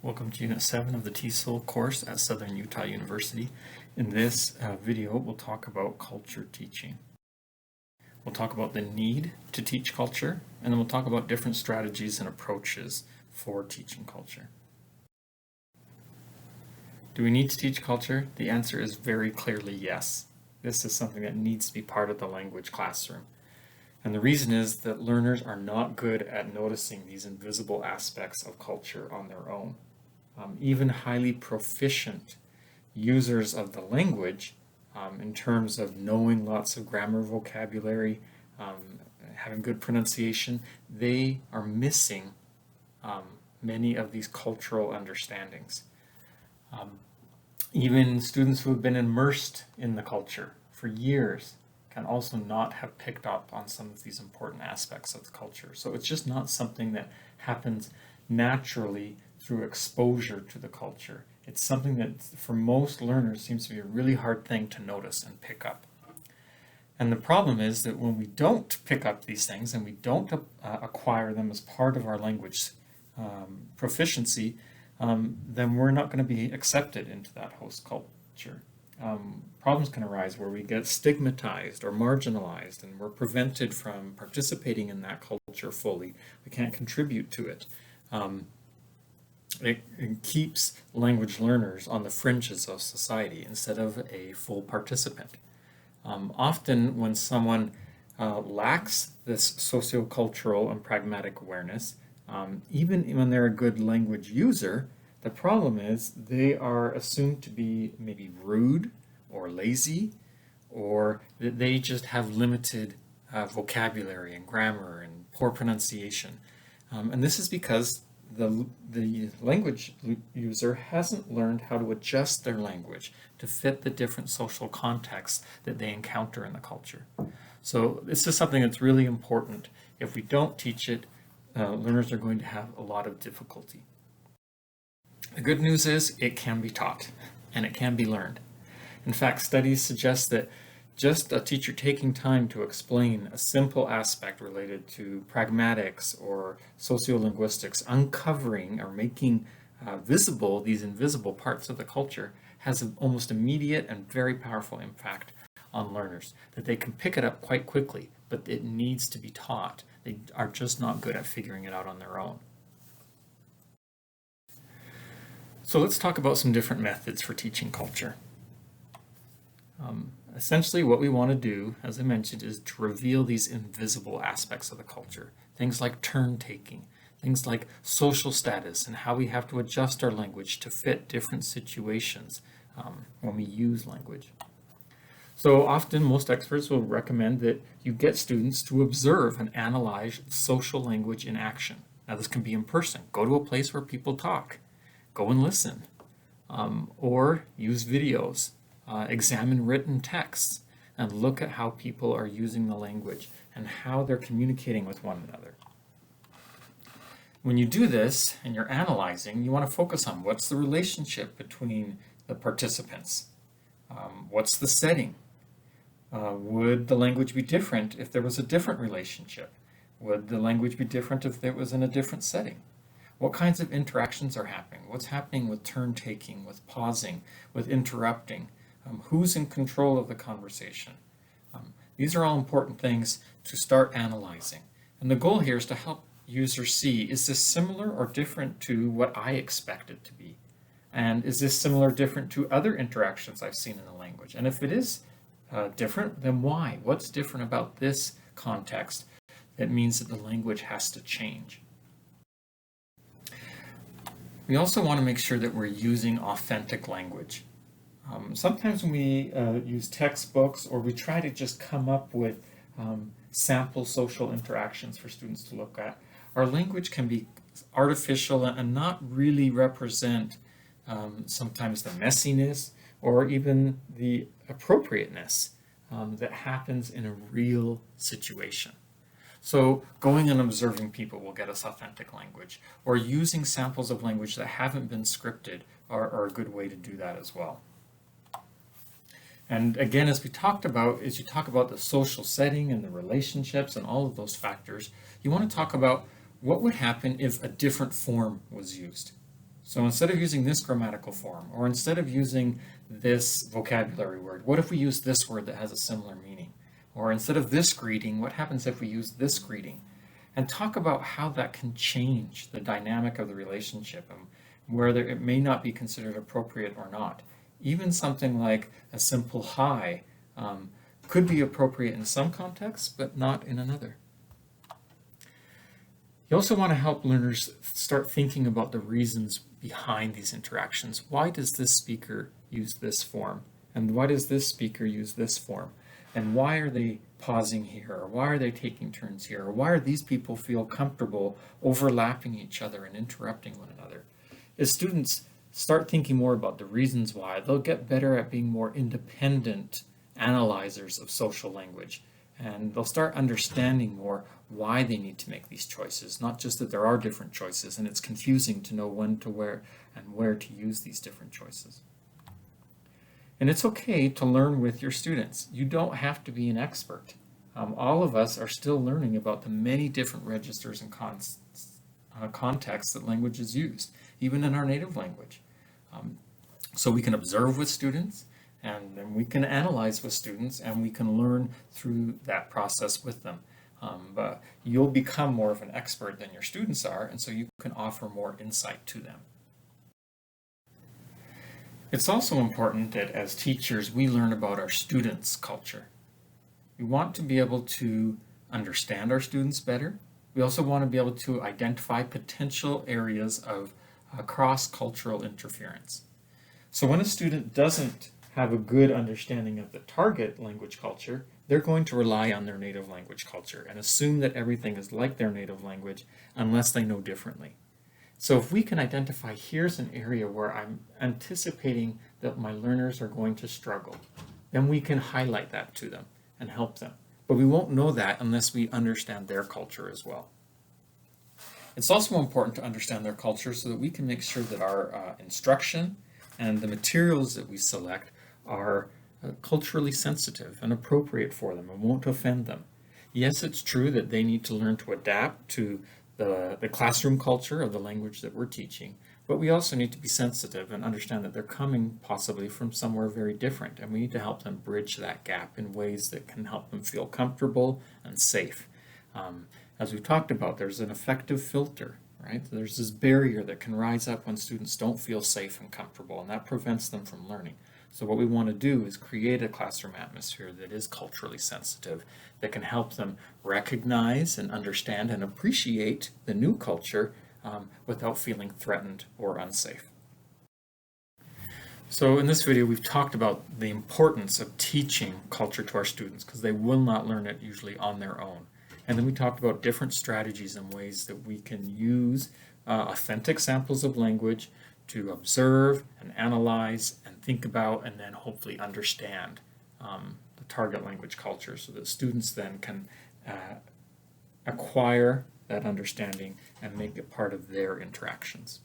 Welcome to Unit 7 of the TESOL course at Southern Utah University. In this video, we'll talk about culture teaching. We'll talk about the need to teach culture, and then we'll talk about different strategies and approaches for teaching culture. Do we need to teach culture? The answer is very clearly yes. This is something that needs to be part of the language classroom. And the reason is that learners are not good at noticing these invisible aspects of culture on their own. Even highly proficient users of the language, in terms of knowing lots of grammar, vocabulary, having good pronunciation, they are missing many of these cultural understandings. Even students who have been immersed in the culture for years can also not have picked up on some of these important aspects of the culture. So it's just not something that happens naturally through exposure to the culture. It's something that for most learners seems to be a really hard thing to notice and pick up. And the problem is that when we don't pick up these things and we don't acquire them as part of our language proficiency, then we're not going to be accepted into that host culture. Problems can arise where we get stigmatized or marginalized and we're prevented from participating in that culture fully. We can't contribute to it. It keeps language learners on the fringes of society instead of a full participant. Often when someone lacks this sociocultural and pragmatic awareness, even when they're a good language user, the problem is they are assumed to be maybe rude or lazy, or that they just have limited vocabulary and grammar and poor pronunciation. And this is because the language user hasn't learned how to adjust their language to fit the different social contexts that they encounter in the culture. So this is something that's really important. If we don't teach it, learners are going to have a lot of difficulty. The good news is it can be taught and it can be learned. In fact, studies suggest that just a teacher taking time to explain a simple aspect related to pragmatics or sociolinguistics, uncovering or making visible these invisible parts of the culture, has an almost immediate and very powerful impact on learners, that they can pick it up quite quickly, but it needs to be taught. They are just not good at figuring it out on their own. So let's talk about some different methods for teaching culture. Essentially what we want to do, as I mentioned, is to reveal these invisible aspects of the culture. Things like turn taking, things like social status and how we have to adjust our language to fit different situations when we use language. So often most experts will recommend that you get students to observe and analyze social language in action. Now this can be in person. Go to a place where people talk. Go and listen. Or use videos. Examine written texts and look at how people are using the language and how they're communicating with one another. When you do this and you're analyzing, you want to focus on what's the relationship between the participants. What's the setting? Would the language be different if there was a different relationship? Would the language be different if it was in a different setting? What kinds of interactions are happening? What's happening with turn taking, with pausing, with interrupting? Who's in control of the conversation? These are all important things to start analyzing. And the goal here is to help users see, is this similar or different to what I expect it to be? And is this similar or different to other interactions I've seen in the language? And if it is different, then why? What's different about this context that means that the language has to change? We also want to make sure that we're using authentic language. Sometimes when we use textbooks or we try to just come up with sample social interactions for students to look at, our language can be artificial and not really represent sometimes the messiness or even the appropriateness that happens in a real situation. So going and observing people will get us authentic language, or using samples of language that haven't been scripted are a good way to do that as well. And again, as we talked about, as you talk about the social setting and the relationships and all of those factors, you want to talk about what would happen if a different form was used. So instead of using this grammatical form, or instead of using this vocabulary word, what if we use this word that has a similar meaning? Or instead of this greeting, what happens if we use this greeting? And talk about how that can change the dynamic of the relationship and whether it may not be considered appropriate or not. Even something like a simple hi could be appropriate in some contexts, but not in another. You also want to help learners start thinking about the reasons behind these interactions. Why does this speaker use this form? And why does this speaker use this form? And why are they pausing here? Or why are they taking turns here? Or why are these people feel comfortable overlapping each other and interrupting one another? As students start thinking more about the reasons why, they'll get better at being more independent analyzers of social language. And they'll start understanding more why they need to make these choices, not just that there are different choices and it's confusing to know when to where and where to use these different choices. And it's okay to learn with your students. You don't have to be an expert. All of us are still learning about the many different registers and contexts that language is used, even in our native language. So we can observe with students, and then we can analyze with students, and we can learn through that process with them. But you'll become more of an expert than your students are, and so you can offer more insight to them. It's also important that as teachers, we learn about our students' culture. We want to be able to understand our students better. We also want to be able to identify potential areas of cross-cultural interference. So when a student doesn't have a good understanding of the target language culture, they're going to rely on their native language culture and assume that everything is like their native language unless they know differently. So if we can identify, here's an area where I'm anticipating that my learners are going to struggle, then we can highlight that to them and help them. But we won't know that unless we understand their culture as well. It's also important to understand their culture so that we can make sure that our instruction and the materials that we select are culturally sensitive and appropriate for them and won't offend them. Yes, it's true that they need to learn to adapt to the classroom culture of the language that we're teaching, but we also need to be sensitive and understand that they're coming possibly from somewhere very different, and we need to help them bridge that gap in ways that can help them feel comfortable and safe. As we've talked about, there's an effective filter, right? There's this barrier that can rise up when students don't feel safe and comfortable, and that prevents them from learning. So what we want to do is create a classroom atmosphere that is culturally sensitive, that can help them recognize and understand and appreciate the new culture without feeling threatened or unsafe. So in this video, we've talked about the importance of teaching culture to our students because they will not learn it usually on their own. And then we talked about different strategies and ways that we can use authentic samples of language to observe and analyze and think about and then hopefully understand the target language culture so that students then can acquire that understanding and make it part of their interactions.